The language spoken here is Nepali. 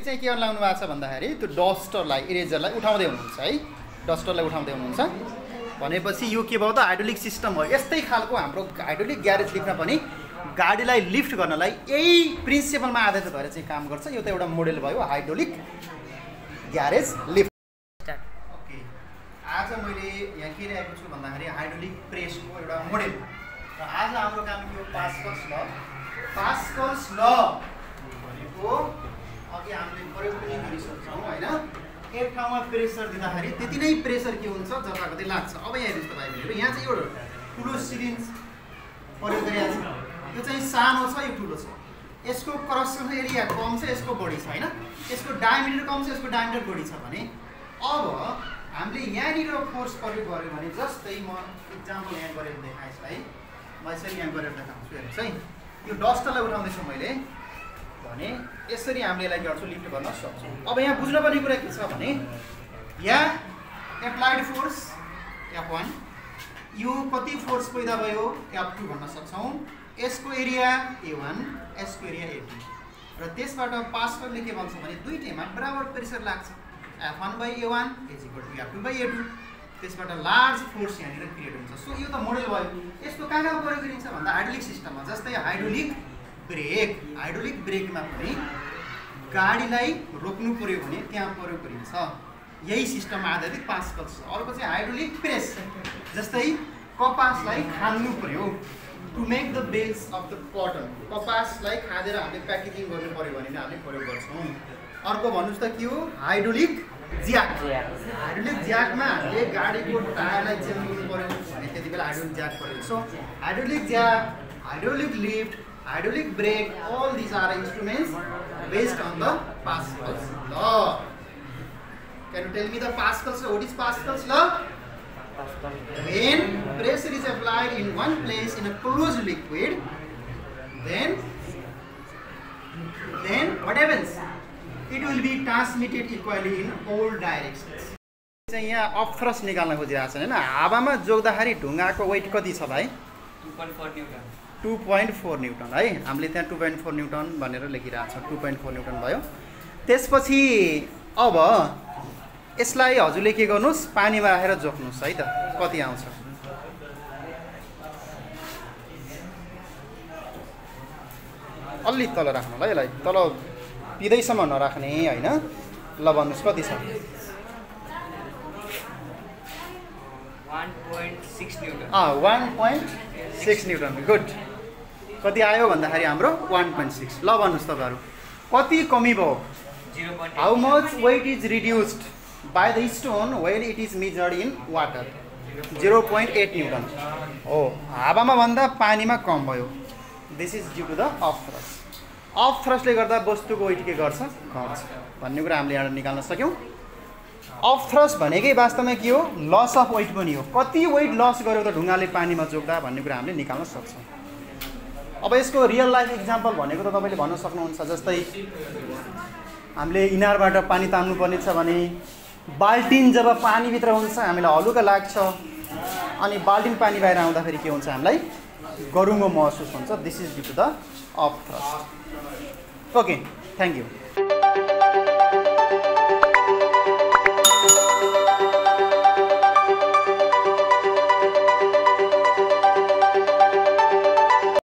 चाहिँ के गर्न लाउनु भएको छ भन्दाखेरि त्यो डस्टरलाई इरेजरलाई उठाउँदै हुनुहुन्छ है, डस्टरलाई उठाउँदै हुनुहुन्छ भनेपछि यो के भयो त हाइड्रोलिक सिस्टम हो। यस्तै खालको हाम्रो हाइड्रोलिक ग्यारेज लिफ्टमा पनि गाडीलाई लिफ्ट गर्नलाई यही प्रिन्सिपलमा आधारित भएर चाहिँ काम गर्छ। यो त एउटा मोडेल भयो हाइड्रोलिक ग्यारेज लिफ्ट। ओके, आज मैले यहाँ के ल्याएको छु भन्दाखेरि हाइड्रोलिक प्रेसको एउटा मोडेल र आज हाम्रो काम के हो पास्कल्स ल। पास्कल्स ल भनेको अघि हामीले प्रयोग पनि गरिसक्छौँ होइन। एक ठाउँमा प्रेसर दिँदाखेरि त्यति नै प्रेसर के हुन्छ जताकतै लाग्छ। अब यहाँ हेर्नुहोस् त भाइ बहिनीहरू, यहाँ चाहिँ एउटा ठुलो सिरिन्ज प्रयोग गरिएको छ। यो चाहिँ सानो छ, यो ठुलो छ। यसको क्रस सेक्सन एरिया कम छ, यसको बढी छ होइन। यसको डायमिटर कम छ, यसको डायमिटर बढी छ भने अब हामीले यहाँनिर फोर्स प्रयोग गऱ्यो भने जस्तै म इक्जाम्पल यहाँ गरेर देखाएछु है। म यसरी यहाँ गरेर देखाउँछु हेर्नुहोस् है। यो डस्टरलाई उठाउँदैछु मैले भने यसरी हामीले यसलाई गर्छु लिफ्ट गर्न सक्छौँ। अब यहाँ बुझ्नुपर्ने कुरा के छ भने यहाँ एप्लाइड फोर्स F1, यो कति फोर्स पैदा भयो F2 भन्न सक्छौँ। यसको एरिया A1, यसको एरिया A2 र त्यसबाट पास्कलले के भन्छ भने दुईटैमा बराबर प्रेसर लाग्छ। F1/A1 = F2/A2। त्यसबाट लार्ज फोर्स यहाँनिर क्रिएट हुन्छ। सो यो त मोडल भयो। यसको कहाँ प्रयोग गरिन्छ भन्दा हाइड्रोलिक सिस्टममा, जस्तै हाइड्रोलिक ब्रेक। हाइड्रोलिक ब्रेकमा पनि गाडीलाई रोक्नु पर्यो भने त्यहाँ प्रयोग गरिन्छ। यही सिस्टम आधारित पास्कल्स छ। अर्को चाहिँ हाइड्रोलिक प्रेस, जस्तै कपासलाई खान्नु पर्यो to make the bales of the cotton. कपासलाई खाँदेर हामीले प्याकेजिङ गर्नु पर्यो भने हामीले प्रयोग गर्छौँ। अर्को भन्नुहोस् त के हो हाइड्रोलिक ज्याक। हाइड्रोलिक ज्याकमा हामीले गाडीको टायरलाई चेम्बुनु पर्यो भने त्यति बेला हाइड्रोलिक ज्याक प्रयोग। So hydraulic jack, hydraulic lift, hydraulic brake, all these are instruments based on the Pascal's law. Can you tell me the Pascal's law? What is Pascal's law? When pressure is applied in one place in a closed liquid, then what happens? It will be transmitted equally in all directions. चाहिँ यहाँ upthrust निकाल्न खोजिरहेको छ हैन। हावामा जोग्दाखेरि ढुङ्गाको वेट कति छ भाइ? 2.4 न्युटन। 2.4 न्युटन है। हामीले त्यहाँ 2.4 न्युटन भनेर लेखिरहेको छ। 2.4 न्युटन भयो। त्यसपछि अब यसलाई हजुरले के गर्नुहोस् पानीमा राखेर जोख्नुहोस् है त कति आउँछ। अलि तल राख्नु ल, यसलाई तल पिँदैसम्म नराख्ने होइन। ल भन्नुहोस् कति छ? 1.6 न्युटन। 1.6 न्युटन। गुड। कति आयो भन्दाखेरि हाम्रो 1.6। ल भन्नुहोस् तपाईँहरू कति कमी भयो? 0.8। How much weight is reduced by the stone when it is measured in water? 0.8 newton हो। हावामा भन्दा पानीमा कम भयो। This is due to the upthrust. अपथ्रस्टले गर्दा वस्तुको वेट के गर्छ? घट्छ भन्ने कुरा हामीले यहाँ निकाल्न सक्यौँ। अपथ्रस्ट भनेकै वास्तवमा के हो? लस अफ वेट पनि हो। कति वेट लस गर्यो त ढुङ्गाले पानीमा जोग्दा भन्ने कुरा हामीले निकाल्न सक्छौँ। अब यसको रियल लाइफ इक्जाम्पल भनेको त तपाईँले भन्न सक्नुहुन्छ, जस्तै हामीले इनारबाट पानी तान्नु पर्ने छ भने बाल्टिन जब पानीभित्र हुन्छ हामीलाई हलुका लाग्छ अनि बाल्टिन पानी बाहिर आउँदाखेरि के हुन्छ? हामीलाई गरुङ्गो महसुस हुन्छ। This is due to the upthrust. Okay, thank you.